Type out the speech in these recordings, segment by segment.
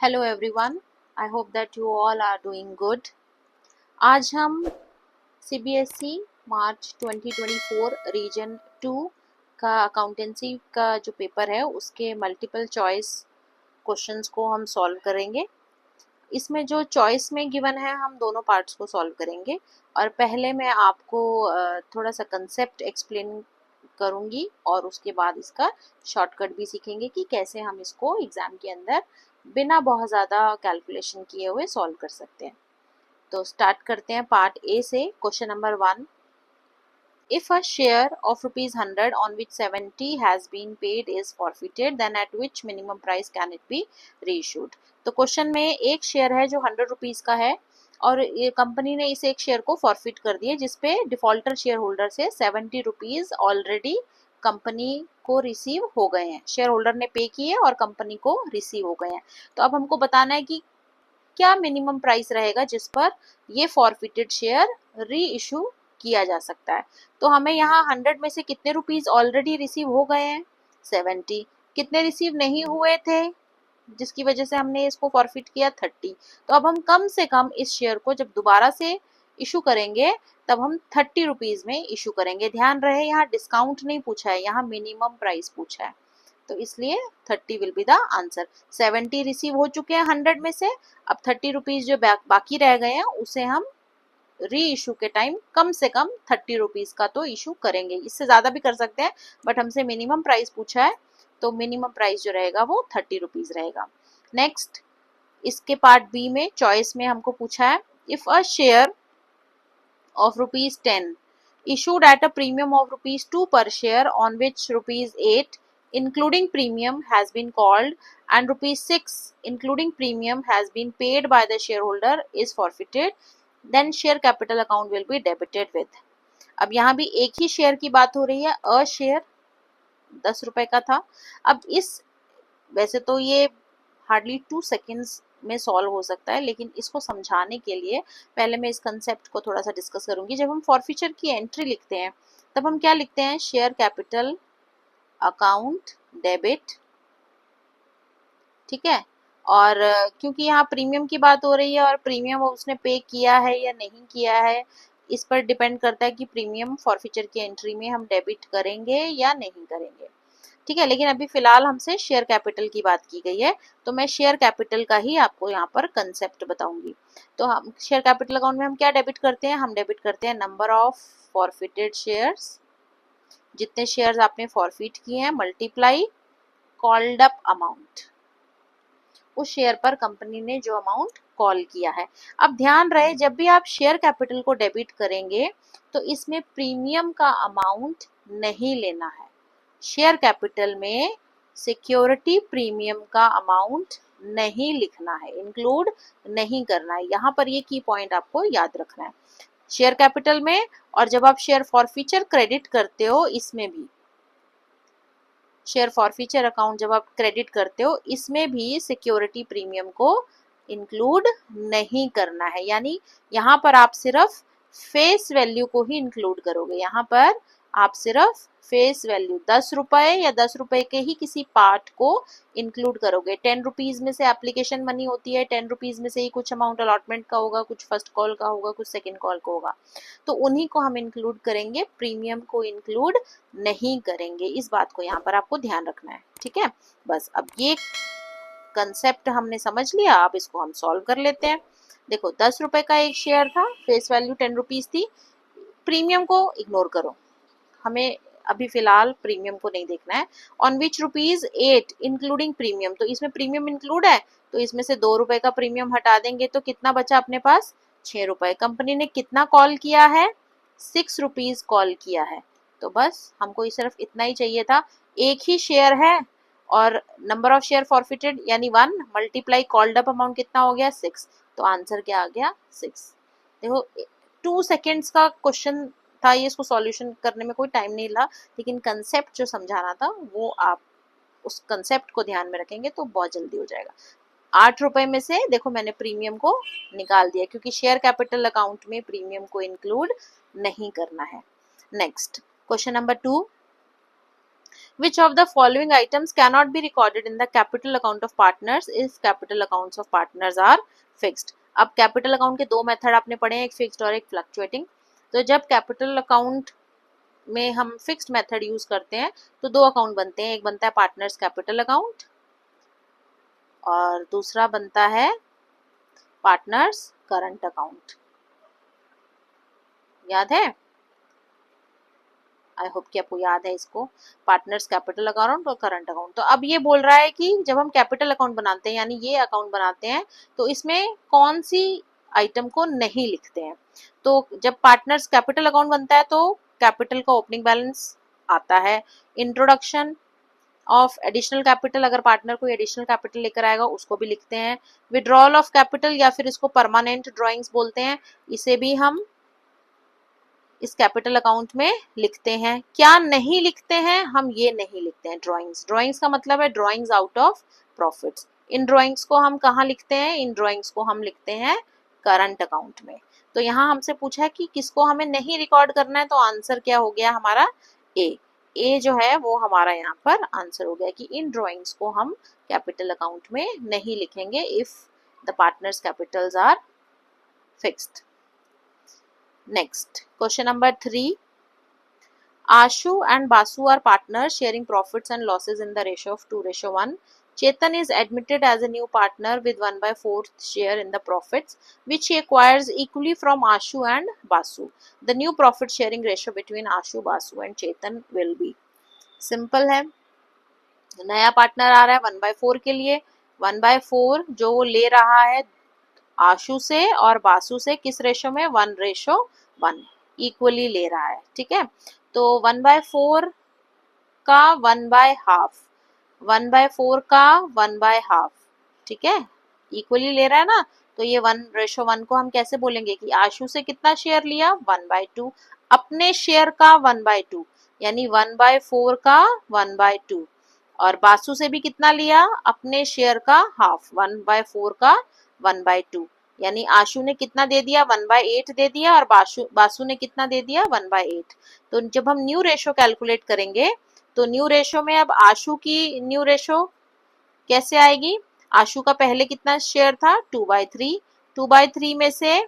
Hello everyone, I hope that you all are doing good. आज हम CBSE मार्च 2024 region 2 का accountancy का जो पेपर है उसके मल्टीपल चॉइस क्वेश्चंस को हम सॉल्व करेंगे। इसमें जो चॉइस में गिवन है हम दोनों पार्ट्स को सॉल्व करेंगे और पहले मैं आपको थोड़ा सा कंसेप्ट एक्सप्लेन करूँगी और उसके बाद इसका शॉर्टकट भी सीखेंगे कि कैसे हम इसको एग्ज़ाम के अंदर बिना बहुत ज़्यादा कैलकुलेशन किए हुए सॉल्व कर सकते हैं। तो स्टार्ट करते हैं पार्ट ए से। Question number 1, if a share of rupees 100 on which 70 has been paid is forfeited, then at which minimum price can it be reissued? तो क्वेश्चन में एक शेयर है जो 100 रुपीज का है और ये कंपनी ने इस एक शेयर को फॉरफिट कर दिया जिसपे डिफॉल्टर शेयर होल्डर से 70 रुपीज ऑलरेडी कंपनी को रिसीव हो गए हैं। शेयर होल्डर ने पे किए और कंपनी को रिसीव हो गए हैं। तो अब हमको बताना है कि क्या मिनिमम प्राइस रहेगा जिस पर ये फॉरफिटेड शेयर री इशू किया जा सकता है। तो हमें यहाँ 100 में से कितने रुपीज ऑलरेडी रिसीव हो गए हैं? 70। कितने रिसीव नहीं हुए थे जिसकी वजह से हमने इसको फॉरफिट किया? 30। तो अब हम कम से कम इस शेयर को जब दोबारा से इशू करेंगे तब हम 30 रुपीज में इशू करेंगे। ध्यान रहे यहाँ डिस्काउंट नहीं पूछा है, यहाँ मिनिमम प्राइस पूछा है, तो इसलिए 30 will be the answer. 70 receive हो चुके हैं 100 में से, अब 30 रुपीज जो बाकी रह गए हैं उसे हम री इशू के टाइम कम से कम 30 रुपीज का तो इशू करेंगे। इससे ज्यादा भी कर सकते हैं बट हमसे मिनिमम प्राइस पूछा है तो मिनिमम प्राइस जो रहेगा वो 30 रुपीज रहेगा। नेक्स्ट, इसके पार्ट बी में चॉइस में हमको पूछा है if a share of rupees 10 issued at a premium of rupees 2 per share on which rupees 8 including premium has been called and rupees 6 including premium has been paid by the shareholder is forfeited, then share capital account will be debited with। अब यहाँ भी एक ही share की बात हो रही है, a share 10 रुपए का था। अब इस वैसे तो ये हार्डली 2 सेकेंड्स में सॉल्व हो सकता है, लेकिन इसको समझाने के लिए पहले मैं इस कंसेप्ट को थोड़ा सा डिस्कस करूंगी। जब हम फॉरफीचर की एंट्री लिखते हैं तब हम क्या लिखते हैं? शेयर कैपिटल अकाउंट डेबिट, ठीक है। और क्योंकि यहाँ प्रीमियम की बात हो रही है और प्रीमियम उसने पे किया है या नहीं किया है इस पर डिपेंड करता है कि प्रीमियम फॉरफीचर की एंट्री में हम डेबिट करेंगे या नहीं करेंगे, ठीक है। लेकिन अभी फिलहाल हमसे शेयर कैपिटल की बात की गई है तो मैं शेयर कैपिटल का ही आपको यहाँ पर कंसेप्ट बताऊंगी। तो हम शेयर कैपिटल अकाउंट में हम क्या डेबिट करते हैं? हम डेबिट करते हैं नंबर ऑफ फॉरफिटेड शेयर्स, जितने शेयर्स आपने फॉरफिट किए हैं मल्टीप्लाई कॉल्ड अप अमाउंट, उस शेयर पर कंपनी ने जो अमाउंट कॉल किया है। अब ध्यान रहे जब भी आप शेयर कैपिटल को डेबिट करेंगे तो इसमें प्रीमियम का अमाउंट नहीं लेना है। शेयर कैपिटल में सिक्योरिटी प्रीमियम का अमाउंट नहीं लिखना है, इंक्लूड नहीं करना है। यहाँ पर ये की पॉइंट आपको याद रखना है शेयर कैपिटल में। और जब आप शेयर फॉरफीचर क्रेडिट करते हो इसमें भी, शेयर फॉरफीचर अकाउंट जब आप क्रेडिट करते हो इसमें भी सिक्योरिटी प्रीमियम को इंक्लूड नहीं करना है। यानी यहाँ पर आप सिर्फ फेस वैल्यू को ही इंक्लूड करोगे। यहाँ पर आप सिर्फ फेस वैल्यू 10 रुपए या 10 रुपए के ही किसी पार्ट को इंक्लूड करोगे। 10 रुपीज में से एप्लीकेशन मनी होती है, 10 रुपीज में से ही कुछ अमाउंट अलॉटमेंट का होगा, कुछ फर्स्ट कॉल का होगा, कुछ सेकेंड कॉल का होगा, तो उन्हीं को हम इंक्लूड करेंगे, प्रीमियम को इंक्लूड नहीं करेंगे। इस बात को यहाँ पर आपको ध्यान रखना है, ठीक है। बस अब ये कंसेप्ट हमने समझ लिया, अब इसको हम सॉल्व कर लेते हैं। देखो 10 रुपए का एक शेयर था, फेस वैल्यू 10 रुपीज थी, प्रीमियम को इग्नोर करो, हमें अभी फिलहाल प्रीमियम को नहीं देखना है। On which rupees 8 including premium, तो इसमें प्रीमियम इंक्लूड है तो इसमें से 2 रुपए का प्रीमियम हटा देंगे तो कितना बचा अपने पास? 6 रुपए। कंपनी ने कितना कॉल किया है? 6 रुपीज कॉल किया है। तो बस हमको सिर्फ इतना ही चाहिए था, एक ही शेयर है और नंबर ऑफ शेयर फॉरफिटेड यानी 1 मल्टीप्लाई कॉल्ड अप अमाउंट कितना हो गया? 6। तो आंसर क्या आ गया? 6। देखो 2 सेकेंड्स का क्वेश्चन था ये, इसको सॉल्यूशन करने में कोई टाइम नहीं लगा, लेकिन कंसेप्ट जो समझाना था वो आप उस कंसेप्ट को ध्यान में रखेंगे तो बहुत जल्दी हो जाएगा। 8 रुपए में से देखो मैंने प्रीमियम को निकाल दिया क्योंकि शेयर कैपिटल अकाउंट में प्रीमियम को इंक्लूड नहीं करना है। Next question number 2, Which of the following items cannot be recorded in the capital account of partners if capital accounts of partners are fixed? अब कैपिटल अकाउंट के दो method आपने पढ़े हैं, एक फिक्स्ड और एक फ्लक्चुएटिंग। तो जब कैपिटल अकाउंट में हम फिक्स्ड मेथड यूज करते हैं तो दो अकाउंट बनते हैं, एक बनता है पार्टनर्स कैपिटल अकाउंट और दूसरा बनता है पार्टनर्स करंट अकाउंट। याद है? आई होप कि आपको याद है इसको, पार्टनर्स कैपिटल अकाउंट और करंट अकाउंट। तो अब ये बोल रहा है कि जब हम कैपिटल अकाउंट बनाते हैं यानी ये अकाउंट बनाते हैं तो इसमें कौन सी आइटम को नहीं लिखते हैं। तो जब पार्टनर्स कैपिटल अकाउंट बनता है तो कैपिटल का ओपनिंग बैलेंस आता है, इंट्रोडक्शन ऑफ एडिशनल कैपिटल, अगर पार्टनर कोई एडिशनल कैपिटल लेकर आएगा उसको भी लिखते हैं, विड्रॉल ऑफ कैपिटल या फिर इसको परमानेंट ड्रॉइंग्स बोलते हैं, इसे भी हम इस कैपिटल अकाउंट में लिखते हैं। क्या नहीं लिखते हैं? हम ये नहीं लिखते हैं ड्राइंग्स। ड्राइंग्स का मतलब है drawings out of profits. In drawings को हम कहाँ लिखते हैं? इन ड्राइंग्स को हम लिखते हैं करंट अकाउंट में। तो यहाँ हमसे पूछा है कि किसको हमें नहीं रिकॉर्ड करना है, तो आंसर क्या हो गया हमारा? ए जो है वो हमारा यहाँ पर आंसर हो गया कि इन ड्राइंग्स को हम कैपिटल अकाउंट में नहीं लिखेंगे if the partners capitals are fixed. Next, question number 3. Ashu and Basu are partners sharing profits and losses in the ratio of 2:1. Chetan is admitted as a new partner with 1/4 share in the profits, which he acquires equally from Ashu and Basu. The new profit sharing ratio between Ashu, Basu and Chetan will be. Simple है, नया partner आ रहा है 1/4 के लिए, 1/4 जो वो ले रहा है आशु से और बासु से किस रेशो में? 1:1 इक्वली ले रहा है। ठीक है, तो 1/4 का 1/2, 1/4 का 1/2, ठीक है, इक्वली ले रहा है ना। तो ये 1:1 को हम कैसे बोलेंगे कि आशु से कितना शेयर लिया? 1/2, अपने शेयर का 1/2 यानी 1/4 का 1/2, और बासु से भी कितना लिया? अपने शेयर का हाफ, 1/4 का 1/2 यानी आशु ने कितना दे दिया? 1/8 दे दिया और बासु ने कितना दे दिया? 1/8। तो जब हम न्यू रेशो कैलकुलेट करेंगे तो न्यू रेशो में अब आशु की न्यू रेशो कैसे आएगी? आशु का पहले कितना शेयर था? 2/3, 2/3 में से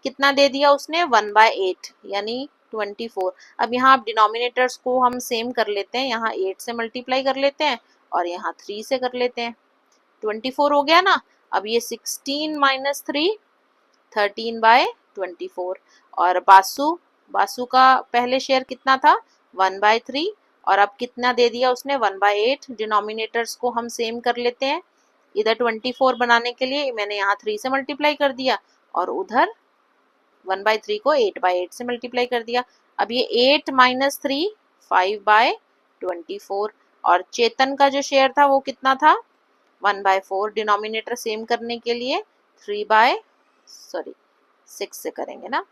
कितना दे दिया उसने? 1/8 यानी 24। अब यहाँ आप डिनोमिनेटर्स को हम सेम कर लेते हैं, यहाँ 8 से मल्टीप्लाई कर लेते हैं और यहाँ 3 से कर लेते हैं, 24 हो गया ना। अब ये 16 - 3 13/24। और बासु का पहले शेयर कितना था? 1/3 और अब कितना दे दिया उसने? 1/8। डिनोमिनेटर्स को हम सेम कर लेते हैं, इधर 24 बनाने के लिए मैंने यहाँ 3 से मल्टीप्लाई कर दिया और उधर 1/3 को 8/8 से मल्टीप्लाई कर दिया। अब ये 8 - 3 5/24 और चेतन का जो शेयर था वो कितना था? 1/4। डिनोमिनेटर सेम करने के लिए 6 से करेंगे ना,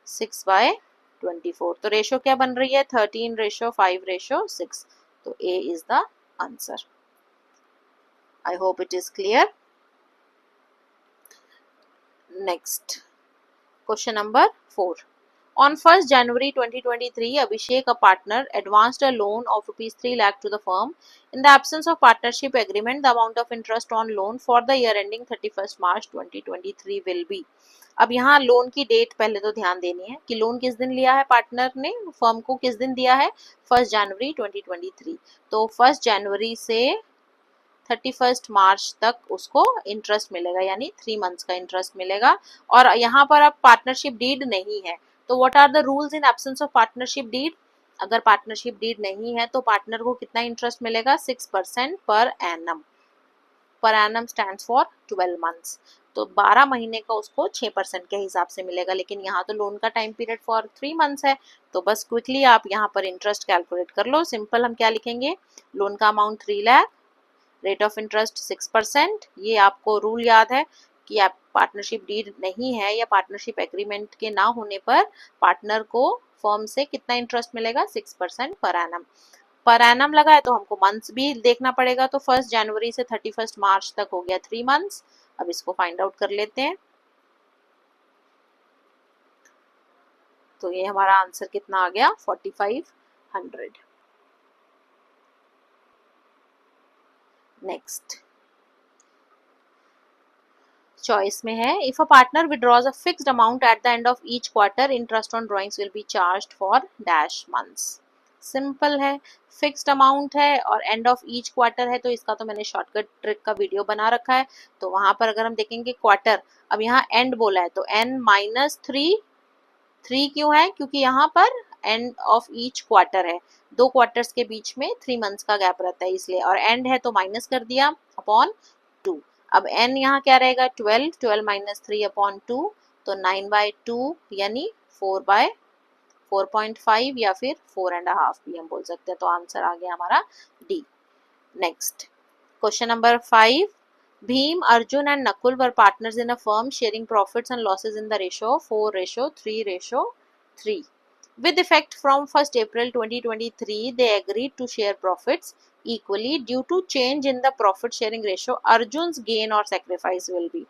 6/24। तो रेशो क्या बन रही है? 13:5:6। तो A is the answer. I hope it is clear. Next, question number 4. On 1st January 2023, Abhishek, a partner, advanced a loan of rupees 3 lakh to the firm. In the absence of partnership agreement, the amount of interest on loan for the year ending 31st March 2023 will be. अब यहाँ loan की date पहले तो ध्यान देनी है कि loan किस दिन लिया है पार्टनर ने, फर्म को किस दिन दिया है? 1st जनवरी 2023। तो 1st जनवरी से 31st मार्च तक उसको इंटरेस्ट मिलेगा यानी 3 मंथ्स का इंटरेस्ट मिलेगा। और यहाँ पर अब पार्टनरशिप डीड नहीं है, तो what are the rules in absence of partnership deed? अगर पार्टनरशिप डीड नहीं है तो पार्टनर को कितना इंटरेस्ट मिलेगा? 6% per annum. Per annum stands for 12 months, तो 12 महीने का उसको 6% के हिसाब से मिलेगा। लेकिन यहाँ तो लोन का टाइम पीरियड फॉर 3 मंथ्स है, तो बस क्विकली आप यहाँ पर इंटरेस्ट कैलकुलेट कर लो। सिंपल, हम क्या लिखेंगे? लोन का amount 3 lakh, rate of interest 6%। ये आपको रूल याद है कि आप पार्टनरशिप डीड नहीं है या पार्टनरशिप एग्रीमेंट के ना होने पर पार्टनर को फर्म से कितना इंटरेस्ट मिलेगा? 6% पर एनम। पर एनम लगा है तो हमको मंथ्स भी देखना पड़ेगा, तो 1st जनवरी से 31st मार्च तक हो गया 3 मंथ्स। अब इसको फाइंड आउट कर लेते हैं। तो ये हमारा आंसर कितना आ गया? 4500। नेक्स्ट चॉइस में है, if a partner withdraws a fixed amount at the end of each quarter, interest on drawings will be charged for dash months. Simple है, फिक्स्ड अमाउंट है और एंड ऑफ ईच क्वार्टर है, तो इसका तो मैंने शॉर्टकट ट्रिक का video बना रखा है। तो वहां पर अगर हम देखेंगे क्वार्टर, अब यहाँ एंड बोला है तो n-3, 3 क्यों है, क्योंकि यहाँ पर एंड ऑफ ईच क्वार्टर है, दो क्वार्टर्स के बीच में 3 मंथ्स का गैप रहता है इसलिए, और एंड है तो माइनस कर दिया अपॉन 2। अब n यहाँ क्या रहेगा 12, 12 माइनस 3 अपॉन 2, तो 9/2 यानी 4/4.5 या फिर 4.5 भी हम बोल सकते हैं। तो आंसर आ गया हमारा D. Next question number 5, Bhim, Arjun and Nakul were partners in a firm sharing profits and losses in the ratio of 4:3:3. With effect from 1st April 2023, they agreed to share profits equally. Due to change in the profit sharing ratio, Arjun's gain or sacrifice will be.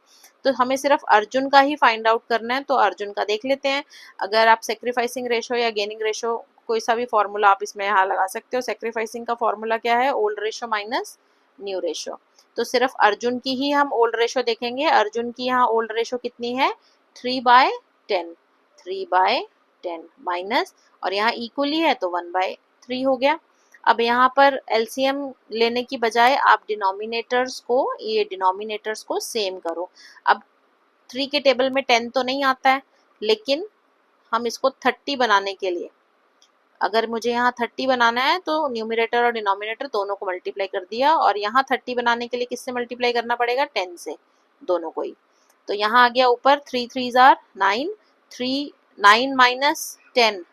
तो हमें सिर्फ अर्जुन का ही find out करना है, तो अर्जुन का देख लेते हैं। अगर आप सेक्रीफाइसिंग रेशो या गेनिंग रेशो कोई सा भी फॉर्मूला आप इसमें यहाँ लगा सकते हो। सेक्रीफाइसिंग का फॉर्मूला क्या है, old ratio minus new ratio. तो सिर्फ अर्जुन की ही हम ओल्ड रेशो देखेंगे। अर्जुन की यहाँ ओल्ड रेशो कितनी है 3/10, 3/10 माइनस, और यहाँ इक्वली है तो 1/3 हो गया। अब यहाँ पर एलसीएम लेने की बजाय आप डिनोमिनेटर्स को सेम करो। अब 3 के टेबल में 10 तो नहीं आता है, लेकिन हम इसको 30 बनाने के लिए, अगर मुझे यहाँ 30 बनाना है तो न्यूमरेटर और डिनोमिनेटर दोनों को मल्टीप्लाई कर दिया, और यहाँ 30 बनाने के लिए किससे मल्टीप्लाई करना पड़ेगा 10 से, दोनों को ही। तो यहाँ आ गया ऊपर 3 3s are 9, 9 माइनस 10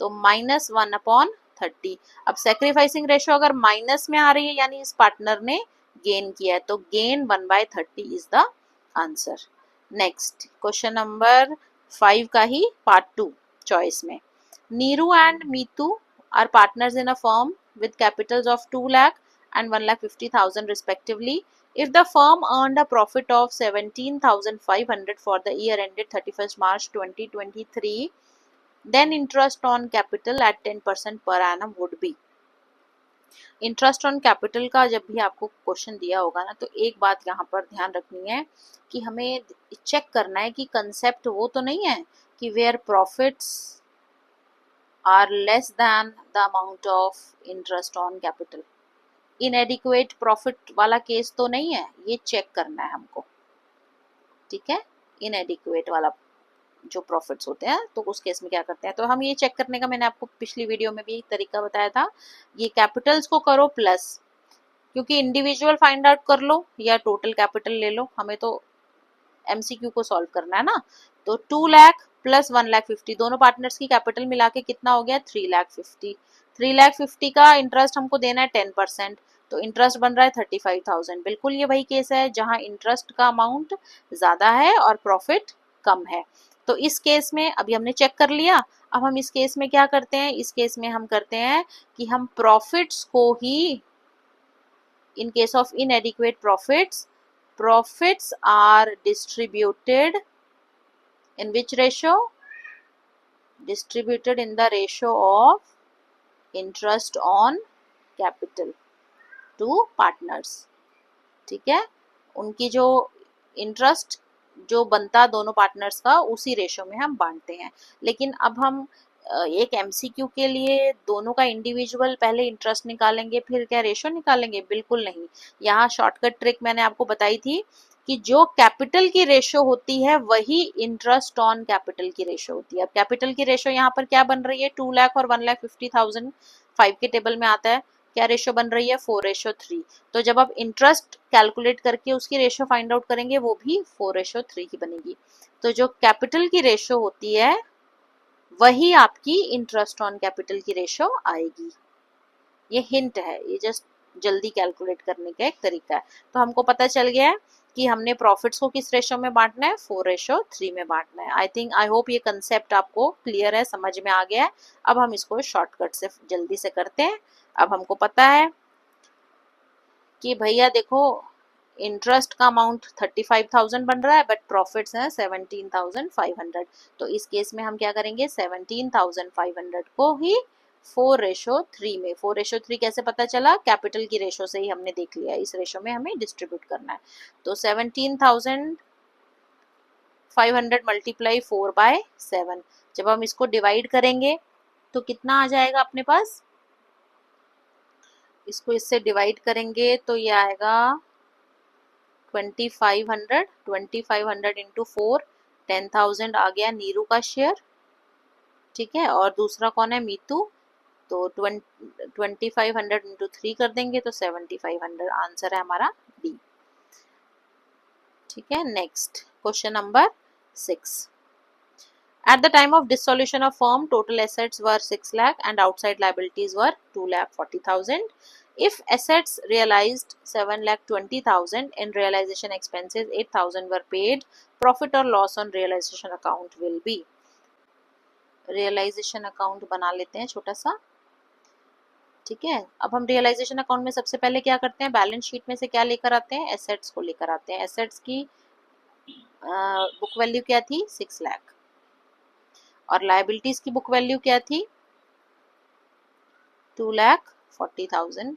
तो -1/30। अब सेक्रीफाइसिंग रेशो अगर माइनस में आ रही है यानी इस पार्टनर ने गेन किया है, तो gain 1/30 is the answer. Next question number 5 का ही पार्ट 2 चॉइस में, Neeru and Meetu are partners in a firm with capitals of 2 lakh and 1,50,000 respectively. If the firm earned a profit of 17,500 for the year ended 31st March 2023, then interest on capital at 10% per annum would be. Interest on capital का जब भी आपको question दिया होगा ना, तो एक बात यहाँ पर ध्यान रखनी है कि हमें चेक करना है कि कंसेप्ट वो तो नहीं है कि where profits are less than the amount of interest on capital. Inadequate profit वाला केस तो नहीं है, ये चेक करना है हमको, ठीक है। inadequate वाला जो प्रॉफिट्स होते हैं तो उस केस में क्या करते हैं, तो हम ये चेक करने का मैंने आपको पिछली वीडियो में भी एक तरीका बताया था। ये कैपिटल्स को करो प्लस, क्योंकि इंडिविजुअल फाइंड आउट कर लो या टोटल कैपिटल ले लो, हमें तो एमसीक्यू को सॉल्व करना है ना। तो 2 लाख प्लस 1,50,000 दोनों पार्टनर्स की कैपिटल मिला के कितना हो गया 3,50,000। 3,50,000 का इंटरेस्ट हमको देना है 10%, तो इंटरेस्ट बन रहा है 35,000। बिल्कुल ये वही केस है जहां इंटरेस्ट का अमाउंट ज्यादा है और प्रॉफिट कम है। तो इस केस में अभी हमने चेक कर लिया। अब हम इस केस में क्या करते हैं, इस केस में हम करते हैं कि हम प्रॉफिट्स को ही, in case of inadequate profits are distributed in which ratio, distributed in the ratio of interest on capital to partners, ठीक है। उनकी जो इंटरेस्ट जो बनता दोनों पार्टनर्स का उसी रेशो में हम बांटते हैं। लेकिन अब हम एक एमसीक्यू के लिए दोनों का इंडिविजुअल पहले इंटरेस्ट निकालेंगे फिर क्या रेशो निकालेंगे, बिल्कुल नहीं। यहाँ शॉर्टकट ट्रिक मैंने आपको बताई थी कि जो कैपिटल की रेशो होती है वही इंटरेस्ट ऑन कैपिटल की रेशो होती है। अब कैपिटल की रेशो यहाँ पर क्या बन रही है 2 लाख और 1,50,000 5 के टेबल में आता है, क्या रेशो बन रही है 4:3। तो जब आप इंटरेस्ट कैलकुलेट करके उसकी रेशो फाइंड आउट करेंगे वो भी 4:3 की बनेगी। तो जो कैपिटल की रेशो होती है वही आपकी इंटरेस्ट ऑन कैपिटल की रेशो आएगी। ये हिंट है, ये जस्ट जल्दी कैलकुलेट करने का एक तरीका है। तो हमको पता चल गया है कि हमने प्रॉफिट्स को किस रेशो में बांटना है 4:3 में बांटना है। आई होप ये कंसेप्ट आपको क्लियर है, समझ में आ गया है। अब हम इसको शॉर्टकट से जल्दी से करते हैं। अब हमको पता है कि भैया देखो इंटरेस्ट का अमाउंट 35,000 बन रहा है बट प्रॉफिट्स हैं 17,500। तो इस केस में हम क्या करेंगे 17,500 को ही 4:3 में। 4:3 कैसे पता चला? कैपिटल की रेशो से ही हमने देख लिया, इस रेशो में हमें डिस्ट्रीब्यूट करना है। तो 17,500 मल्टीप्लाई 4/7। जब हम इसको डिवाइड करेंगे तो कितना आ जाएगा अपने पास? इसको इससे डिवाइड करेंगे तो ये आएगा 2500। 2500 इंटू 4, 10,000 आ गया नीरू का शेयर, ठीक है। और दूसरा कौन है? मीतू। तो 2500 इंटू 3 कर देंगे तो 7500, आंसर है हमारा डी, ठीक है। Next question number 6। At the time of dissolution of firm, total assets were 6 lakh and outside liabilities were 2,40,000. If assets realized 7,20,000 and realization expenses 8,000 were paid, profit or loss on realization account will be. Realization account बना लेते हैं छोटा सा, ठीक है। अब हम realisation account में सबसे पहले क्या करते हैं? बैलेंस शीट में से क्या लेकर आते हैं? एसेट्स को लेकर आते हैं। एसेट्स की बुक वैल्यू क्या थी? 6 लाख। और लायबिलिटीज की बुक वैल्यू क्या थी? 2,40,000,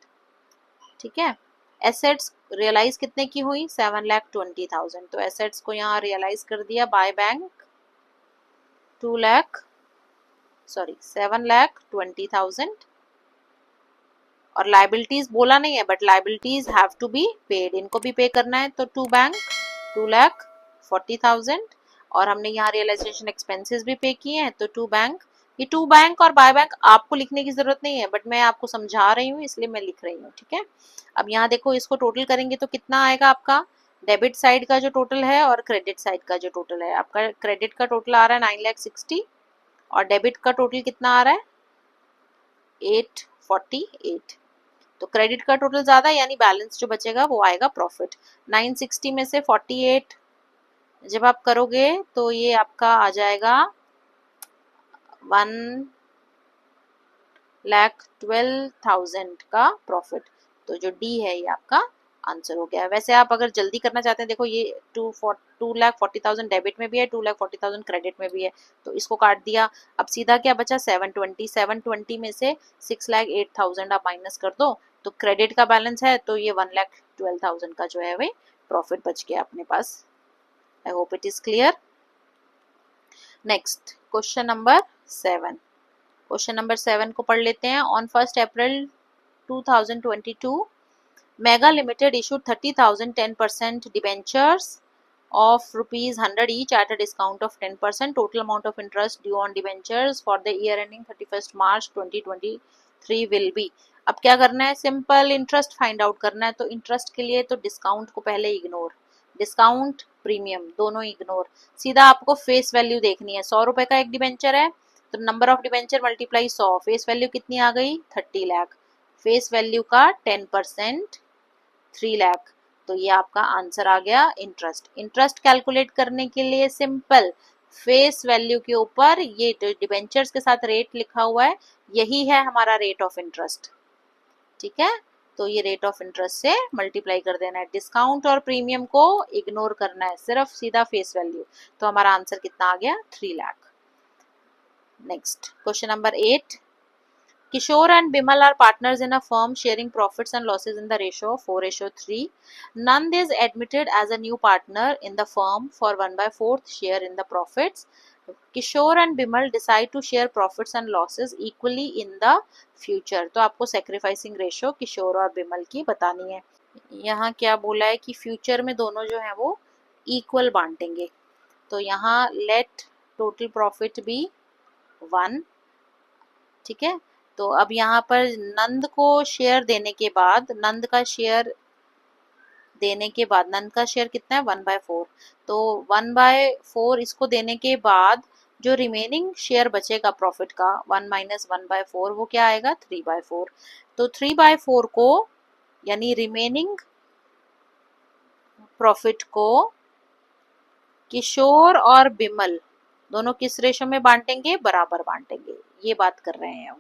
ठीक है। एसेट्स रियलाइज कितने की हुई? 7,20,000। तो एसेट्स को यहाँ रियलाइज कर दिया बाय बैंक 7,20,000। और लायबिलिटीज बोला नहीं है, but liabilities have to be paid, इनको भी पे करना है। तो टू बैंक 2,40,000। और हमने यहाँ रियलाइजेशन एक्सपेंसेस भी पे किए हैं, तो टू बैंक। ये टू बैंक और बाय बैंक आपको लिखने की जरूरत नहीं है, बट मैं आपको समझा रही हूँ इसलिए मैं लिख रही हूँ, ठीक है। अब यहाँ देखो, इसको टोटल करेंगे तो कितना आएगा आपका? डेबिट साइड का जो टोटल है और क्रेडिट साइड का जो टोटल है, आपका क्रेडिट का टोटल आ रहा है 9,60,000 और डेबिट का टोटल कितना आ रहा है? 848। तो क्रेडिट का टोटल ज्यादा, यानी बैलेंस जो बचेगा वो आएगा प्रॉफिट। 960 में से 48 जब आप करोगे तो ये आपका आ जाएगा 1,12,000 का प्रॉफिट। तो जो डी है ये आपका आंसर हो गया। वैसे आप अगर जल्दी करना चाहते हैं, देखो ये 2,40,000 डेबिट में भी है, 2,40,000 क्रेडिट में भी है, तो इसको काट दिया। अब सीधा क्या बचा? 720 में से 6,08,000 आप माइनस कर दो, तो क्रेडिट का बैलेंस है, तो ये 1,12,000 का जो है वे प्रॉफिट बच गया अपने पास। I hope it is clear. Next question number 7। Question number 7 को पढ़ लेते हैं। On 1 April 2022 Mega Limited issued 30,000 10% debentures of ₹100 each at a discount of 10%. Total amount of interest due on debentures for the year ending 31st March 2023 will be. अब क्या करना है? Simple interest find out करना है। तो interest के लिए तो डिस्काउंट को पहले इग्नोर, डिस्काउंट प्रीमियम दोनों इग्नोर, सीधा आपको फेस वैल्यू देखनी है। 100 रुपए का एक डिबेंचर है, तो number of debenture multiply 100, face value कितनी आ गई? 30 लाख। फेस वैल्यू का 10% 3 लाख, तो ये आपका आंसर आ गया इंटरेस्ट। इंटरेस्ट कैलकुलेट करने के लिए सिंपल फेस वैल्यू के ऊपर ये डिबेंचर्स के साथ रेट लिखा हुआ है, यही है हमारा रेट ऑफ इंटरेस्ट, ठीक है। तो ये रेट ऑफ इंटरेस्ट से मल्टीप्लाई कर देना है, डिस्काउंट और प्रीमियम को इग्नोर करना है, सिर्फ सीधा फेस वैल्यू। तो हमारा आंसर कितना आ गया? 3 lakh. Next question number 8। Kishore and Bimal are partners in a firm sharing profits and losses in the ratio of 4:3. Nand is admitted as a new partner in the firm for 1/4 share in the profits. Kishore and Bimal decide to share profits and losses equally in the future. तो आपको sacrificing ratio किशोर और बिमल की बतानी है। यहाँ क्या बोला है कि फ्यूचर में दोनों जो है वो इक्वल बांटेंगे। तो यहाँ let total profit be 1, ठीक है। तो अब यहाँ पर नंद को शेयर देने के बाद, नंद का शेयर कितना है? 1/4। तो 1/4 इसको देने के बाद जो रिमेनिंग शेयर बचेगा प्रॉफिट का, 1 - 1/4, वो क्या आएगा? 3/4। तो 3/4 को, यानी रिमेनिंग प्रॉफिट को किशोर और बिमल दोनों किस रेशो में बांटेंगे? बराबर बांटेंगे। ये बात कर रहे हैं वो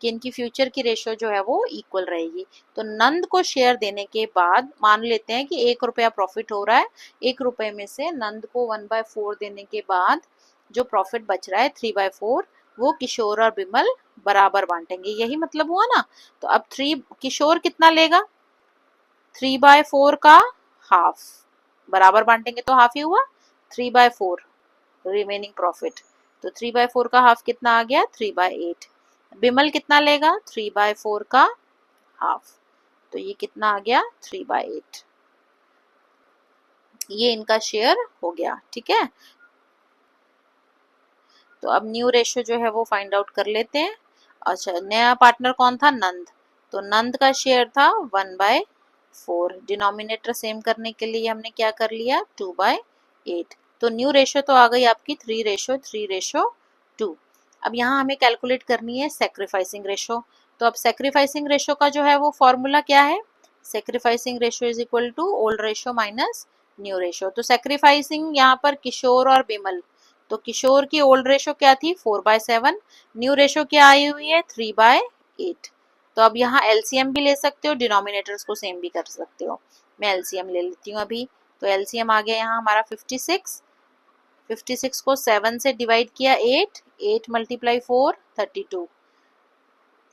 कि इनकी फ्यूचर की रेशो जो है वो इक्वल रहेगी। तो नंद को शेयर देने के बाद मान लेते हैं कि 1 रुपया प्रॉफिट हो रहा है, 1 रुपये में से नंद को 1/4 देने के बाद जो प्रॉफिट बच रहा है 3/4, वो किशोर और बिमल बराबर बांटेंगे, यही मतलब हुआ ना। तो अब किशोर कितना लेगा, 3/4 का हाफ, बराबर बांटेंगे तो हाफ ही हुआ, 3/4 रिमेनिंग प्रॉफिट। तो 3/4 का हाफ कितना आ गया, 3/8। बिमल कितना लेगा, 3/4 का हाफ, तो ये कितना आ गया, 3/8। ये इनका शेयर हो गया, ठीक है। तो अब न्यू रेशियो जो है वो फाइंड आउट कर लेते हैं। अच्छा, नया पार्टनर कौन था, नंद। तो नंद का शेयर था 1/4। डिनोमिनेटर सेम करने के लिए हमने क्या कर लिया, 2/8। तो न्यू रेशियो तो आ गई आपकी 3:3:2। अब यहाँ हमें कैलकुलेट करनी है सेक्रीफाइसिंग रेशियो। तो अब सेक्रीफाइसिंग रेशियो का जो है वो फॉर्मूला क्या है, sacrificing ratio is equal to old ratio minus new ratio. तो सेक्रीफाइसिंग यहाँ पर किशोर और बिमल, तो किशोर की ओल्ड रेशो क्या थी, 4/7। न्यू रेशो क्या आई हुई है, 3/8। तो अब यहाँ एलसीएम भी ले सकते हो, डिनोमिनेटर्स को सेम भी कर सकते हो। मैं एलसीएम ले लेती हूँ अभी। तो एलसीएम आ गया यहाँ हमारा 56। 56 को 7 से डिवाइड किया 8, 8 × 4 32।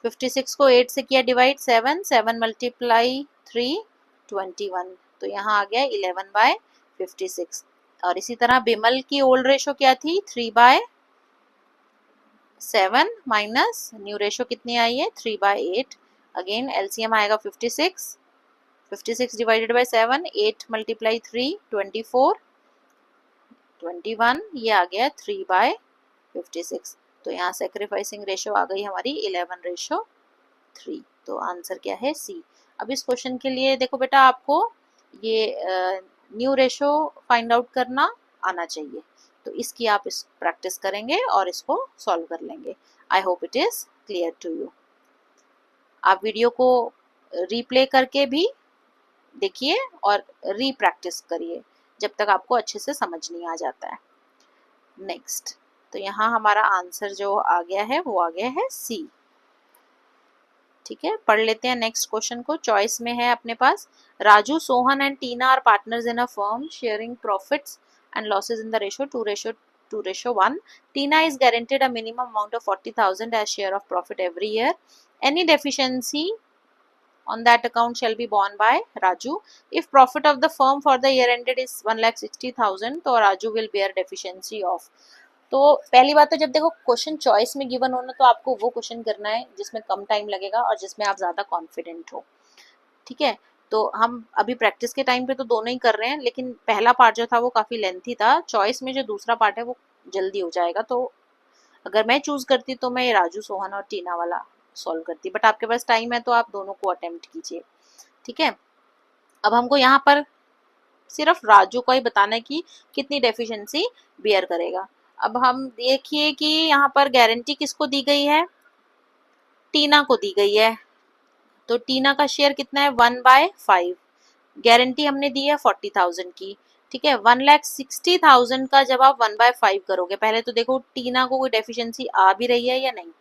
56 को 8 से किया डिवाइड 7, 7 × 3 21। तो यहाँ आ गया 11/56। और इसी तरह बिमल की ओल्ड रेशो क्या थी, 3/7 माइनस न्यू रेशो कितनी आई है, 3/8। अगेन एलसीएम आएगा 56, 56 डिवाइडेड बाय 7, 8 × 3 24, 21। ये आ गया 3/56। तो यहाँ सेक्रीफाइसिंग रेशो आ गई हमारी 11:3। तो आंसर क्या है, सी। अब इस क्वेश्चन के लिए देखो बेटा, आपको ये न्यू रेशो फाइंड आउट करना आना चाहिए। तो इसकी आप इस प्रैक्टिस करेंगे और इसको सॉल्व कर लेंगे। I hope it is clear to you. आप वीडियो को रीप्ले करके भी देखिए और रीप्रैक्टिस करिए जब तक आपको अच्छे से समझ नहीं आ जाता है। नेक्स्ट, तो यहाँ हमारा आंसर जो आ गया है वो आ गया है सी। ठीक है, पढ़ लेते हैं नेक्स्ट क्वेश्चन को। चॉइस में है अपने पास, Raju, Sohan and Tina are partners in a firm sharing profits and losses in the ratio 2:1. Tina is guaranteed a minimum amount of 40,000 as share of profit every year. Any deficiency on that account shall be borne by Raju. If profit of the firm for the year ended is 1,60,000, तो Raju will bear deficiency of. तो पहली बात तो जब देखो question choice में given होना, तो आपको वो क्वेश्चन करना है जिसमें कम टाइम लगेगा और जिसमें आप ज़्यादा कॉन्फिडेंट हो। ठीक है, तो हम अभी प्रैक्टिस के टाइम पे तो दोनों ही कर रहे हैं, लेकिन पहला पार्ट जो था वो काफ़ी लेंथी था। चॉइस में जो दूसरा पार्ट है वो जल्दी हो जाएगा। तो अगर मैं चूज़ करती तो मैं राजू, सोहन और टीना वाला सॉल्व करती, बट आपके पास टाइम है तो आप दोनों को अटेम्प्ट कीजिए। ठीक है, अब हमको यहाँ पर सिर्फ राजू को ही बताना है कि कितनी डेफिशिएंसी बियर करेगा। अब हम देखिए कि यहाँ पर गारंटी किसको दी गई है, टीना को दी गई है। तो टीना का शेयर कितना है, 1/5। गारंटी हमने दी है 40,000 की। ठीक है, 1,60,000 का जब आप 1/5 करोगे, पहले तो देखो टीना को कोई डेफिशिएंसी आ भी रही है या नहीं।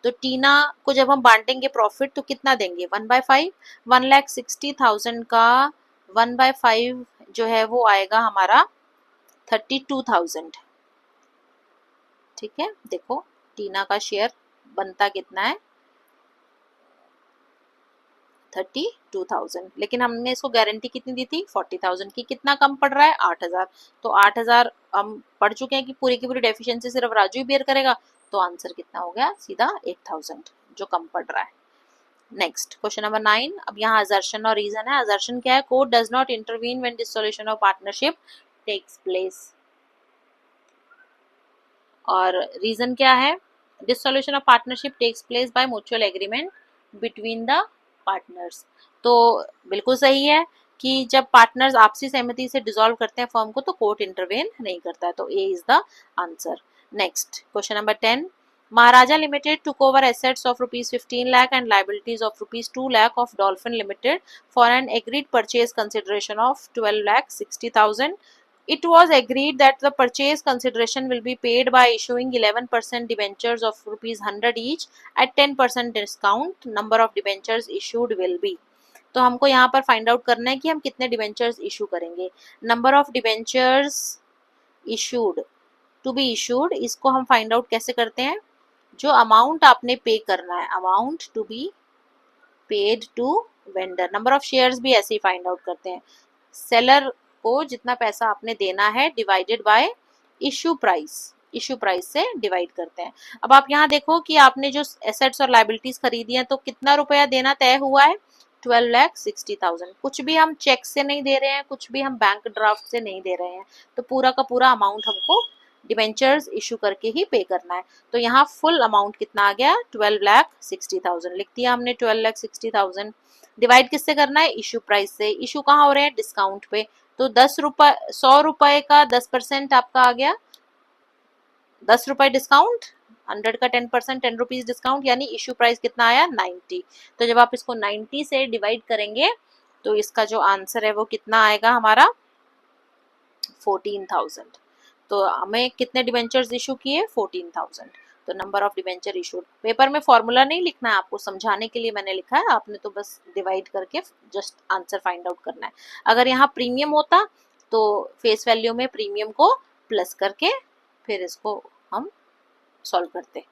तो टीना को जब हम बांटेंगे प्रॉफिट तो कितना देंगे, 1/5। 1,60,000 का 1/5 जो है वो आएगा हमारा 32,000। ठीक है, देखो टीना का शेयर बनता कितना है, 32,000, लेकिन हमने इसको गारंटी कितनी दी थी, 40,000 की। कितना कम पड़ रहा है, 8,000। तो 8,000 हम पढ़ चुके हैं कि पूरी की पूरी डेफिशिएंसी सिर्फ राजू ही बेयर करेगा। तो आंसर कितना हो गया, सीधा 8,000 जो कम पड़ रहा है। Next question number 9। अब यहाँ असर्शन और रीजन है। असर्शन क्या है, court does not intervene when dissolution of partnership takes place. और रीजन क्या है, dissolution of partnership takes place by mutual agreement between the partners. तो बिल्कुल सही है कि जब पार्टनर्स आपसी सहमति से डिसॉल्व करते हैं फर्म को तो कोर्ट इंटरवेन नहीं करता है। तो A is the answer. Next question number 10। Maharaja Limited took over assets of rupees 15 lakh and liabilities of rupees 2 lakh of Dolphin Limited for an agreed purchase consideration of 12,60,000. It was agreed that the purchase consideration will be paid by issuing 11% debentures of rupees 100 each at 10% discount. Number of debentures issued will be. तो हमको यहाँ पर find out करना है कि हम कितने debentures issue करेंगे। Number of debentures issued, to be issued, इसको हम फाइंड आउट कैसे करते हैं, जो अमाउंट आपने पे करना है, amount to be paid to vendor, number of shares भी ऐसे ही फाइंड आउट करते हैं, सेलर को जितना पैसा आपने देना है divided by issue price, issue price से डिवाइड करते हैं। अब आप यहाँ देखो कि आपने जो एसेट्स और लाइबिलिटीज खरीदी हैं तो कितना रुपया देना तय हुआ है, 12,60,000। कुछ भी हम चेक से नहीं दे रहे हैं, कुछ भी हम बैंक ड्राफ्ट से नहीं दे रहे हैं, तो पूरा का पूरा अमाउंट हमको डिवेंचर्स इशू करके ही पे करना है। तो यहाँ फुल अमाउंट कितना आ गया, 12,60,000 लिख दिया हमने। 12,60,000 डिवाइड किससे करना है, इशू प्राइस से। इशू कहाँ हो रहे हैं, डिस्काउंट पे, तो 10 रुपए, 100 रुपए का 10% आपका आ गया 10 रुपए डिस्काउंट, 100 का 10%, 10 रुपीज डिस्काउंट, यानी इशू प्राइस कितना आया, 90। तो जब आप इसको 90 से डिवाइड करेंगे तो इसका जो आंसर है वो कितना आएगा हमारा, 14,000। तो हमें कितने डिवेंचर्स इशू किए, 14,000। तो number of debenture issued, paper में फॉर्मूला नहीं लिखना है आपको, समझाने के लिए मैंने लिखा है, आपने तो बस डिवाइड करके जस्ट आंसर फाइंड आउट करना है। अगर यहाँ प्रीमियम होता तो फेस वैल्यू में प्रीमियम को प्लस करके फिर इसको हम सॉल्व करते।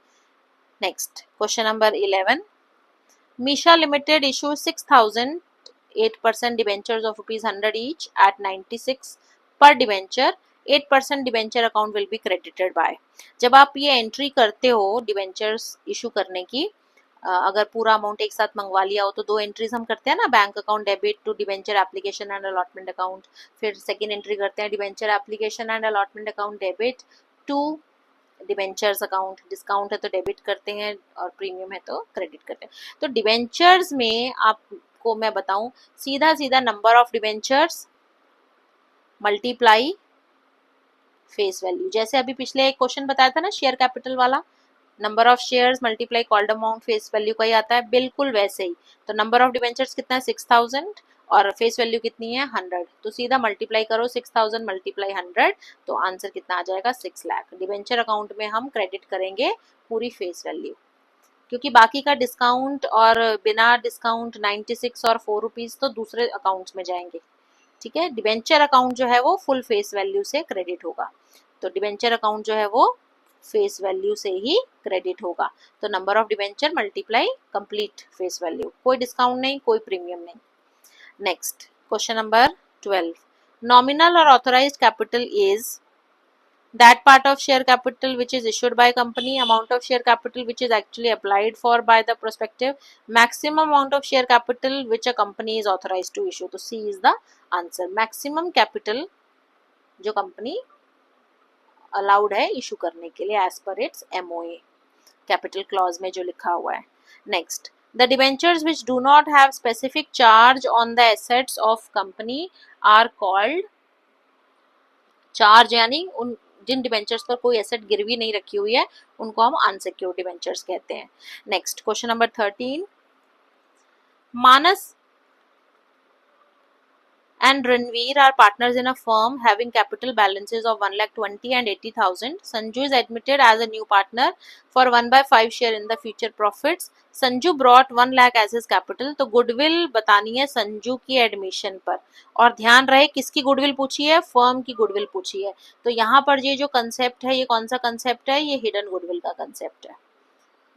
Next question number 11, Misha limited issue 6,000 8% debentures of rupees 100 each at 96 per debenture, 8% debenture account will be credited bye. जब आप ये एंट्री करते हो डिवेंचर्स इशू करने की, अगर पूरा अमाउंट एक साथ मंगवा लिया हो तो दो एंट्रीज हम करते हैं ना, bank account debit to debenture application and allotment account, फिर सेकंड एंट्री करते हैं debenture application and allotment account debit to debentures account, discount है तो डेबिट करते हैं और प्रीमियम है तो क्रेडिट करते हैं। तो डिवेंचर्स में आपको मैं बताऊं, सीधा सीधा number of debentures multiply face value, जैसे अभी पिछले एक क्वेश्चन बताया था ना शेयर कैपिटल वाला, number of shares multiply called amount face value का ही आता है, बिल्कुल वैसे ही। तो नंबर ऑफ डिवेंचर्स कितना है, 6,000, और फेस वैल्यू कितनी है, 100। तो सीधा मल्टीप्लाई करो 6,000 मल्टीप्लाई 100, तो आंसर कितना आ जाएगा, 6 लाख। डिवेंचर अकाउंट में हम क्रेडिट करेंगे पूरी फेस वैल्यू, क्योंकि बाकी का डिस्काउंट और बिना डिस्काउंट 96 और 4 रुपीज तो दूसरे अकाउंट्स में जाएंगे। ठीक है, डिवेंचर अकाउंट जो है वो फुल फेस वैल्यू से क्रेडिट होगा। तो डिवेंचर अकाउंट जो है वो फेस वैल्यू से ही क्रेडिट होगा। तो number of debenture multiply complete face value, कोई डिस्काउंट नहीं, कोई प्रीमियम नहीं। नेक्स्ट क्वेश्चन नंबर 12, नॉमिनल और authorised capital is that part of share capital which is issued by company, amount of share capital which is actually applied for by the prospective, maximum amount of share capital which a company is authorized to issue. तो C is the answer, maximum capital जो company allowed है issue करने के लिए as per its MOA, capital clause में जो लिखा हुआ है। Next, the debentures which do not have specific charge on the assets of company are called, charge यानी उन जिन डिवेंचर्स पर कोई एसेट गिरवी नहीं रखी हुई है उनको हम अनसिक्योर्ड डिवेंचर्स कहते हैं। Next question number 13, Manas and Ranveer are partners in a firm having capital balances of 1,20,000 and 80,000. Sanju is admitted as a new partner for 1/5 share in the future profits. Sanju brought 1 lakh as his capital. तो goodwill बतानी है संजू की admission पर, और ध्यान रहे किसकी goodwill पूछी है, फर्म की गुडविल पूछी है। तो यहाँ पर ये जो कंसेप्ट है ये कौन सा कंसेप्ट है, ये हिडन गुडविल का कंसेप्ट है।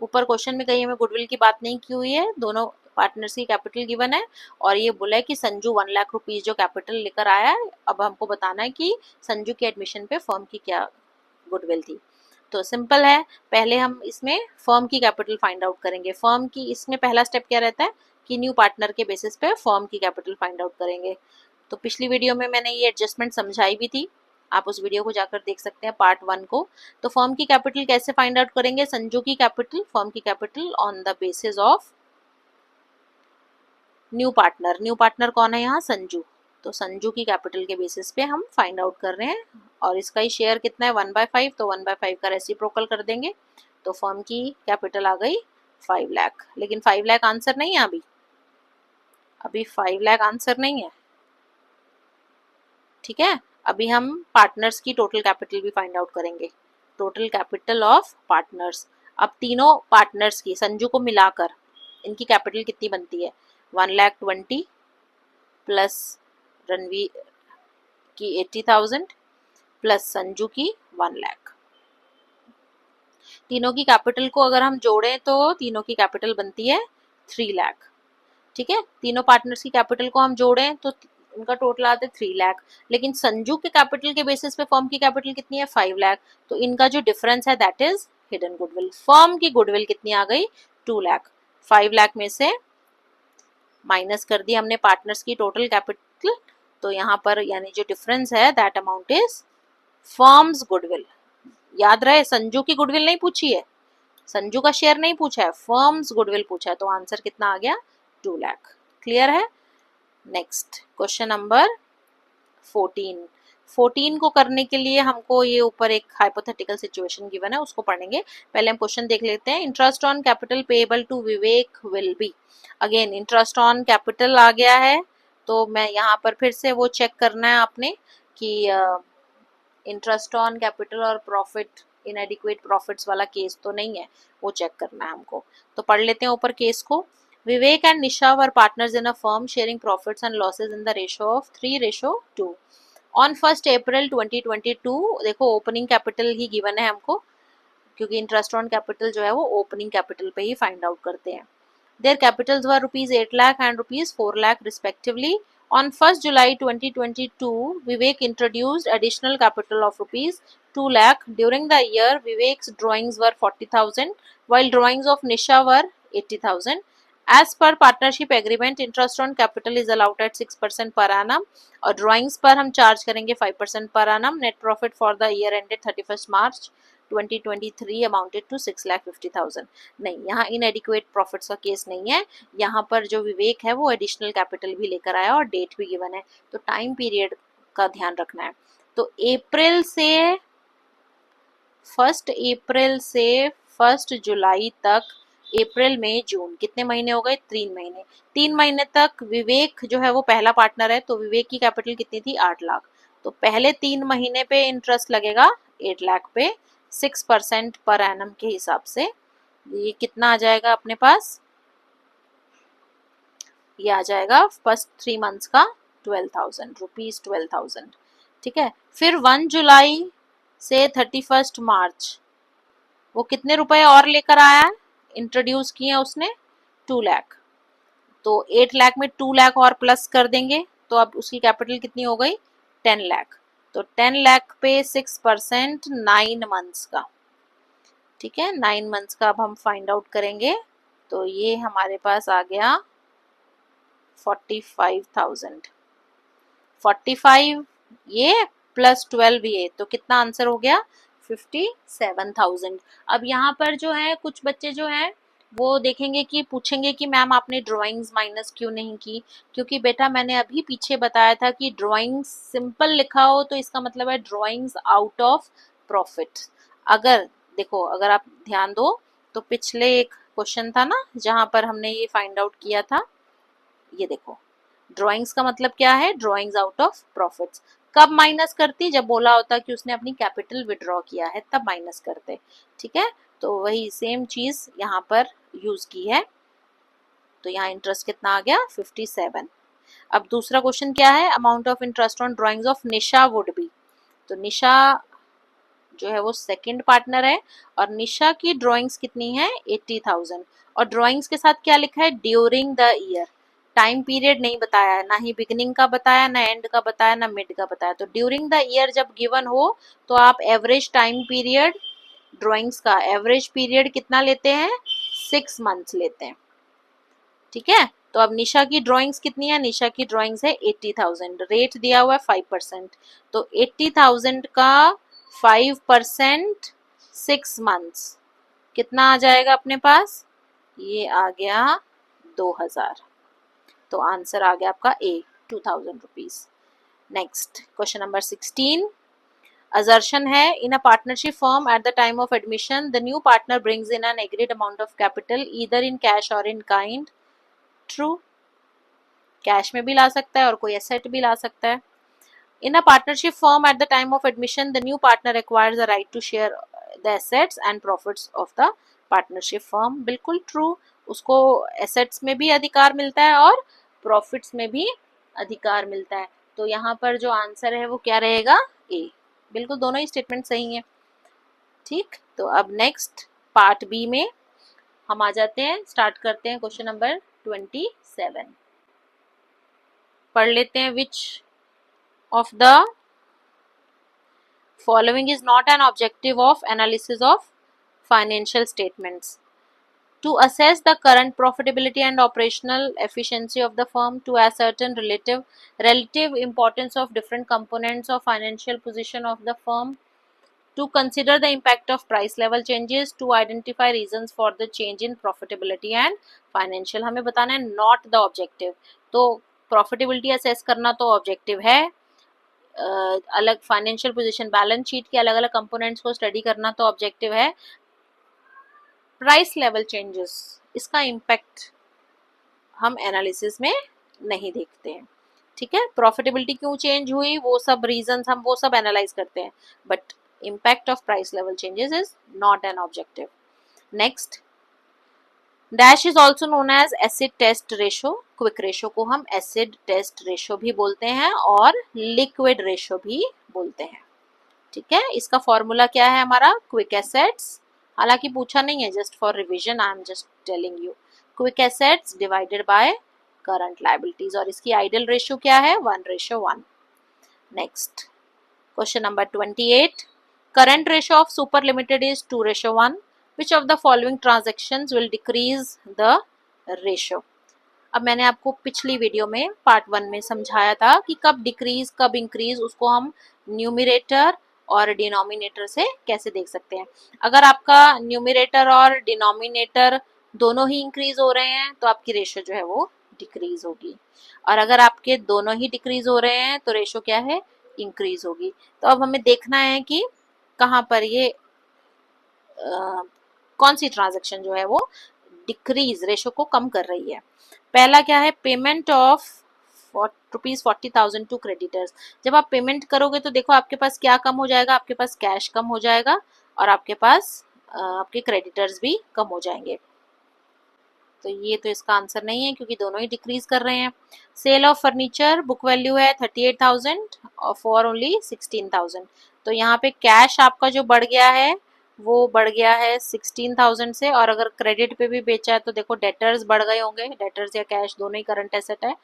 ऊपर क्वेश्चन में कहीं हमें गुडविल की बात नहीं की हुई है, दोनों पार्टनर्स की कैपिटल गिवन है और ये बोला है कि संजू 1 लाख रुपीज जो कैपिटल लेकर आया है, अब हमको बताना है कि संजू के एडमिशन पे फर्म की क्या गुडविल थी। तो सिंपल है, पहले हम इसमें फर्म की कैपिटल फाइंड आउट करेंगे। फर्म की इसमें पहला स्टेप क्या रहता है कि न्यू पार्टनर के बेसिस पे फर्म की कैपिटल फाइंड आउट करेंगे। तो पिछली वीडियो में मैंने ये एडजस्टमेंट समझाई भी थी, आप उस वीडियो को जाकर देख सकते हैं पार्ट 1 को। तो फर्म की कैपिटल कैसे फाइंड आउट करेंगे, संजू की कैपिटल, फर्म की capital on the basis of new partner. New partner कौन है यहाँ, संजू। तो संजू की कैपिटल के बेसिस पे हम फाइंड आउट कर रहे हैं, और इसका ही शेयर कितना है 1/5, तो 1/5 का रेसिप्रोकल कर देंगे। तो फर्म की कैपिटल आ गई 5 लाख, लेकिन 5 लाख आंसर नहीं है अभी 5 लाख आंसर नहीं है। ठीक है, अभी हम पार्टनर्स की टोटल कैपिटल भी फाइंड आउट करेंगे, टोटल कैपिटल ऑफ पार्टनर्स। अब तीनों पार्टनर्स की संजू को मिलाकर इनकी कैपिटल कितनी बनती है, 1,20,000 प्लस रणवीर की 80,000 प्लस संजू की 1 लाख। तीनों की कैपिटल को अगर हम जोड़ें तो तीनों की कैपिटल बनती है 3 लाख। ठीक है, तीनों पार्टनर्स की कैपिटल को हम जोड़ें तो उनका टोटल आता है 3 लाख, लेकिन संजू के कैपिटल के बेसिस पे फर्म की कैपिटल कितनी है 5 लाख, तो इनका जो डिफरेंस है that is hidden goodwill. Firm की गुडविल कितनी आ गई 2 लाख, 5 लाख में से माइनस कर दिया हमने पार्टनर्स की टोटल कैपिटल, तो यहाँ पर यानी जो डिफरेंस है that amount is firms goodwill. याद रहे संजू की गुडविल नहीं पूछी है, संजू का शेयर नहीं पूछा है, फर्म्स गुडविल पूछा है, तो आंसर कितना आ गया 2 लाख। क्लियर है। Next question number 14। 14 को करने के लिए हमको ये ऊपर एक हाइपोथेटिकल सिचुएशन गिवन है उसको पढ़ेंगे। पहले हम क्वेश्चन देख लेते हैं। Interest on capital payable to Vivek will be, again interest on capital आ गया है, तो मैं यहाँ पर फिर से वो चेक करना है आपने कि इंटरेस्ट ऑन कैपिटल और प्रॉफिट इनएडिक्वेट प्रॉफिट्स वाला केस तो नहीं है, वो चेक करना है हमको। तो पढ़ लेते हैं ऊपर केस को। Vivek and Nisha were partners in a firm sharing profits and losses in the ratio of 3:2। On 1 April 2022, देखो ओपनिंग कैपिटल ही गिवन है हमको, क्योंकि इंटरेस्ट ऑन कैपिटल जो है वो ओपनिंग कैपिटल पे ही फाइंड आउट करते हैं। Their capitals were rupees 8 lakh and rupees 4 lakh respectively. On 1st July 2022, Vivek introduced additional capital of rupees 2 lakh. During the year, Vivek's drawings were 40,000, while drawings of Nisha were 80,000. As per partnership agreement, interest on capital is allowed at 6% per annum और drawings पर हम charge करेंगे 5% per annum. Net profit for the year ended 31st March 2023 amounted to 6,50,000। नहीं, यहाँ इनएडिक्वेट profits का case नहीं है, यहाँ पर जो विवेक है वो एडिशनल कैपिटल भी लेकर आया और डेट भी गिवन है, तो टाइम पीरियड का ध्यान रखना है। तो अप्रैल से 1 जुलाई तक, अप्रैल मई जून कितने महीने हो गए 3 महीने, 3 महीने तक विवेक जो है वो पहला पार्टनर है, तो विवेक की कैपिटल कितनी थी 8 लाख, तो पहले 3 महीने पे इंटरेस्ट लगेगा 8 लाख पे 6% पर एनम के हिसाब से। ये कितना आ जाएगा अपने पास, ये आ जाएगा फर्स्ट 3 मंथ्स का 12,000 रुपीज 12,000। ठीक है, फिर 1 जुलाई से 31 मार्च वो कितने रुपए और लेकर आया है, इंट्रोड्यूस किए उसने 2 लाख, तो 8 लाख में 2 लाख और प्लस कर देंगे, तो अब उसकी कैपिटल कितनी हो गई 10 लाख, तो 10 लाख पे 6% 9 मंथ्स का। ठीक है, 9 मंथ्स का अब हम फाइंड आउट करेंगे, तो ये हमारे पास आ गया 45,000, 45 ये प्लस 12 ये, तो कितना आंसर हो गया 57,000। अब यहाँ पर जो है कुछ बच्चे जो हैं वो देखेंगे कि पूछेंगे कि मैम आपने ड्राइंग्स माइनस क्यों नहीं की, क्योंकि बेटा मैंने अभी पीछे बताया था कि ड्राइंग्स सिंपल लिखा हो तो इसका मतलब है ड्राइंग्स आउट ऑफ प्रॉफिट। अगर देखो, अगर आप ध्यान दो तो पिछले एक क्वेश्चन था ना जहां पर हमने ये फाइंड आउट किया था, ये देखो ड्राइंग्स का मतलब क्या है, ड्राइंग्स आउट ऑफ प्रॉफिट्स। कब माइनस करती, जब बोला होता कि उसने अपनी कैपिटल विड्रॉ किया है तब माइनस करते। ठीक है, तो वही सेम चीज यहाँ पर यूज की है, तो यहाँ इंटरेस्ट कितना आ गया 57। अब दूसरा क्वेश्चन क्या है, amount of interest on drawings of Nisha would be, तो निशा जो है वो सेकंड पार्टनर है और निशा की ड्राइंग्स कितनी है 80,000, और ड्राइंग्स के साथ क्या लिखा है during the year, time period नहीं बताया है, ना ही बिगिनिंग का बताया, ना एंड का बताया, ना मिड का बताया, तो ड्यूरिंग द ईयर जब गिवन हो तो आप एवरेज टाइम पीरियड ड्राइंग्स का एवरेज पीरियड कितना लेते हैं 6 मंथ्स लेते हैं। ठीक है, तो अब निशा की ड्राइंग्स कितनी है, निशा की ड्राइंग्स है 80,000, रेट दिया हुआ है 5%, तो 80,000 का 5% 6 मंथ्स कितना आ जाएगा अपने पास, ये आ गया 2,000, तो आंसर आ गया आपका ए 2,000 rupees. Next question number 16, assertion है in a partnership firm at the time of admission the new partner brings in an agreed amount of capital either in cash or in kind, true, cash में भी ला सकता है और कोई asset भी ला सकता है। In a partnership firm at the time of admission the new partner acquires the right to share the assets and profits of the partnership firm, बिल्कुल ट्रू, उसको एसेट्स में भी अधिकार मिलता है और प्रॉफिट्स में भी अधिकार मिलता है, तो यहाँ पर जो आंसर है वो क्या रहेगा ए, बिल्कुल दोनों ही स्टेटमेंट सही है। ठीक, तो अब नेक्स्ट पार्ट बी में हम आ जाते हैं, स्टार्ट करते हैं क्वेश्चन नंबर 27। पढ़ लेते हैं, which of the following is not an objective of analysis of financial statements. To assess the current profitability and operational efficiency of the firm, to ascertain relative importance of different components of financial position of the firm, to consider the impact of price level changes, to identify reasons for the change in profitability and financial. हमें बताना है not the objective. तो profitability assess करना तो objective है, अलग financial position, balance sheet के अलग अलग कंपोनेंट्स को स्टडी करना तो ऑब्जेक्टिव है। प्राइस लेवल चेंजेस, इसका इम्पैक्ट हम एनालिसिस में नहीं देखते हैं, ठीक है। प्रॉफिटेबिलिटी क्यों चेंज हुई, वो सब रीजंस हम वो सब एनालाइज करते हैं, but impact of price level changes is not an objective. Next, dash is also known as acid test ratio. Quick ratio को हम एसिड टेस्ट रेशो भी बोलते हैं और लिक्विड रेशो भी बोलते हैं, ठीक है। इसका फॉर्मूला क्या है हमारा, क्विक एसेट्स, हालांकि पूछा नहीं है, just for revision I am just telling you, quick assets divided by current liabilities, और इसकी आइडियल रेशो क्या है, 1:1। Next, question number 28, current ratio of super limited is 2:1, which of the following transactions will decrease the ratio। अब मैंने आपको पिछली video में part 1 में समझाया था कि कब डिक्रीज कब इंक्रीज, उसको हम न्यूमिरेटर और डिनोमिनेटर से कैसे देख सकते हैं। अगर आपका न्यूमिरेटर और डिनोमिनेटर दोनों ही इंक्रीज हो रहे हैं तो आपकी रेशो जो है वो डिक्रीज होगी, और अगर आपके दोनों ही डिक्रीज हो रहे हैं तो रेशो क्या है, इंक्रीज होगी। तो अब हमें देखना है कि कहाँ पर ये कौन सी ट्रांजैक्शन जो है वो डिक्रीज रेशो को कम कर रही है। पहला क्या है, पेमेंट ऑफ ₹40,000 टू क्रेडिटर्स। जब आप पेमेंट करोगे तो देखो आपके पास क्या कम हो जाएगा, आपके पास कैश कम हो जाएगा और आपके पास आपके क्रेडिटर्स भी कम हो जाएंगे। तो ये तो इसका आंसर नहीं है क्योंकि दोनों ही डिक्रीज कर रहे हैं। Sale of furniture, book value है 38,000 और फॉर ओनली 16,000। तो यहाँ पे कैश आपका जो बढ़ गया है वो बढ़ गया है 16,000 से, और अगर क्रेडिट पे भी बेचा है तो देखो डेटर्स बढ़ गए होंगे, डेटर्स या कैश दोनों ही करंट एसेट है,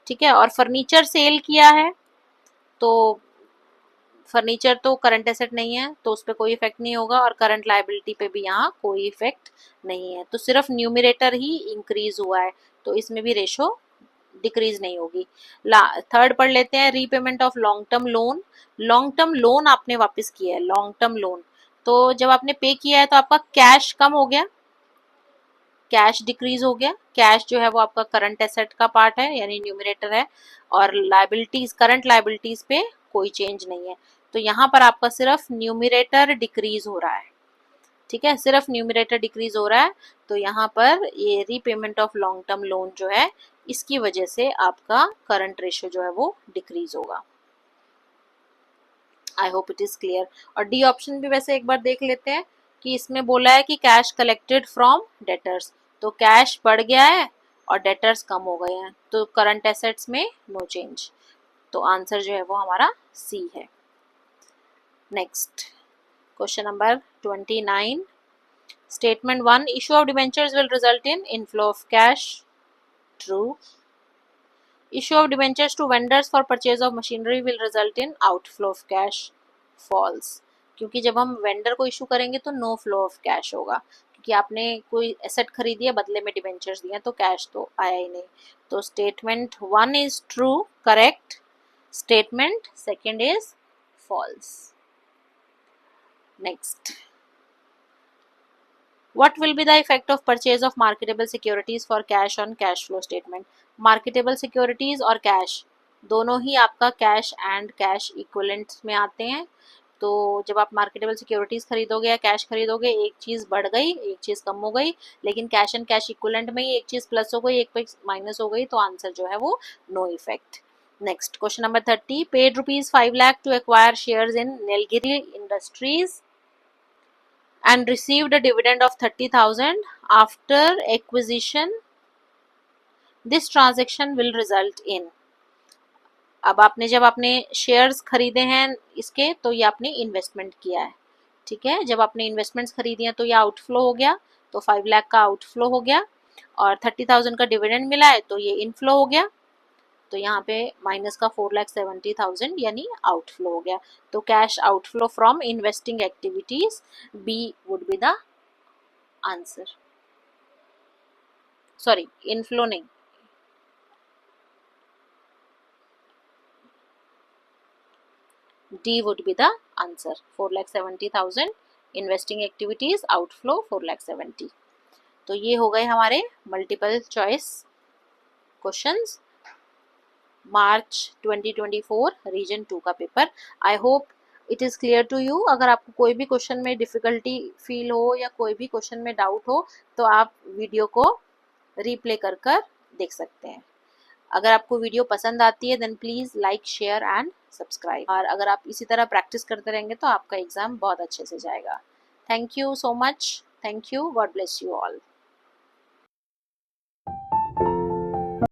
ठीक है। और फर्नीचर सेल किया है तो फर्नीचर तो करंट एसेट नहीं है तो उस पर कोई इफेक्ट नहीं होगा, और करंट लायबिलिटी पे भी यहाँ कोई इफेक्ट नहीं है, तो सिर्फ न्यूमिरेटर ही इंक्रीज हुआ है, तो इसमें भी रेशो डिक्रीज नहीं होगी। थर्ड पढ़ लेते हैं, repayment of long term loan. Long term loan आपने वापस किया है, लॉन्ग टर्म लोन, तो जब आपने पे किया है तो आपका कैश कम हो गया, कैश डिक्रीज हो गया। कैश जो है वो आपका करंट एसेट का पार्ट है यानी न्यूमिरेटर है, और लायबिलिटीज करंट लायबिलिटीज पे कोई चेंज नहीं है, तो यहाँ पर आपका सिर्फ न्यूमिरेटर डिक्रीज हो रहा है, ठीक है, सिर्फ न्यूमिरेटर डिक्रीज हो रहा है। तो यहाँ पर ये repayment of long term loan जो है इसकी वजह से आपका करंट रेशियो जो है वो डिक्रीज होगा। आई होप इट इज क्लियर। और डी ऑप्शन भी वैसे एक बार देख लेते हैं कि इसमें बोला है कि कैश कलेक्टेड फ्रॉम डेटर्स, तो कैश बढ़ गया है और डेटर्स कम हो गए हैं, तो करंट एसेट्स में नो चेंज, तो आंसर जो है वो हमारा सी है। Next, question number 29, statement 1, issue of debentures will result in inflow of cash, true. Issue of debentures to vendors for purchase of machinery will result in outflow of cash, false, क्योंकि जब हम vendor को issue करेंगे तो no flow of cash होगा, क्योंकि आपने कोई एसेट खरीदी है बदले में डिबेंचर्स दिए तो कैश तो आया ही नहीं, तो statement 1 is true, correct, statement second is false. Next, what will be the effect of purchase of marketable securities for cash on cash flow statement? Marketable securities और cash दोनों ही आपका कैश एंड कैश इक्विवेलेंट में आते हैं, तो जब आप marketable securities खरीदोगे या कैश खरीदोगे, एक चीज बढ़ गई एक चीज कम हो गई, लेकिन कैश एंड कैश इक्विवेलेंट में ही एक चीज प्लस हो गई एक माइनस हो गई, तो आंसर जो है वो no effect. Next, question number 30, paid ₹5 lakh to acquire shares in Nilgiri industries and received a dividend of 30,000 after acquisition, this transaction will result in। अब आपने जब आपने शेयर्स खरीदे हैं इसके, तो ये आपने इन्वेस्टमेंट किया है, ठीक है, जब आपने इन्वेस्टमेंट्स खरीदी हैं तो ये आउटफ्लो हो गया, तो 5 लाख का आउटफ्लो हो गया, और 30,000 का डिविडेंड मिला है तो ये इनफ्लो हो गया, तो यहाँ पे माइनस का 4,70,000 यानी आउटफ्लो हो गया। तो cash outflow from investing activities, B would be the answer. Sorry, inflow नहीं, D would be the answer. 4,70,000 investing activities, outflow 4,70,000। तो ये हो गए हमारे multiple choice questions March 2024 region 2 का पेपर। I hope it is clear to you. अगर आपको कोई भी क्वेश्चन में डिफ़िकल्टी फील हो या कोई भी क्वेश्चन में डाउट हो तो आप वीडियो को रीप्ले कर कर देख सकते हैं। अगर आपको वीडियो पसंद आती है then please like, share and subscribe. और अगर आप इसी तरह प्रैक्टिस करते रहेंगे तो आपका एग्ज़ाम बहुत अच्छे से जाएगा। Thank you so much. Thank you. God bless you all.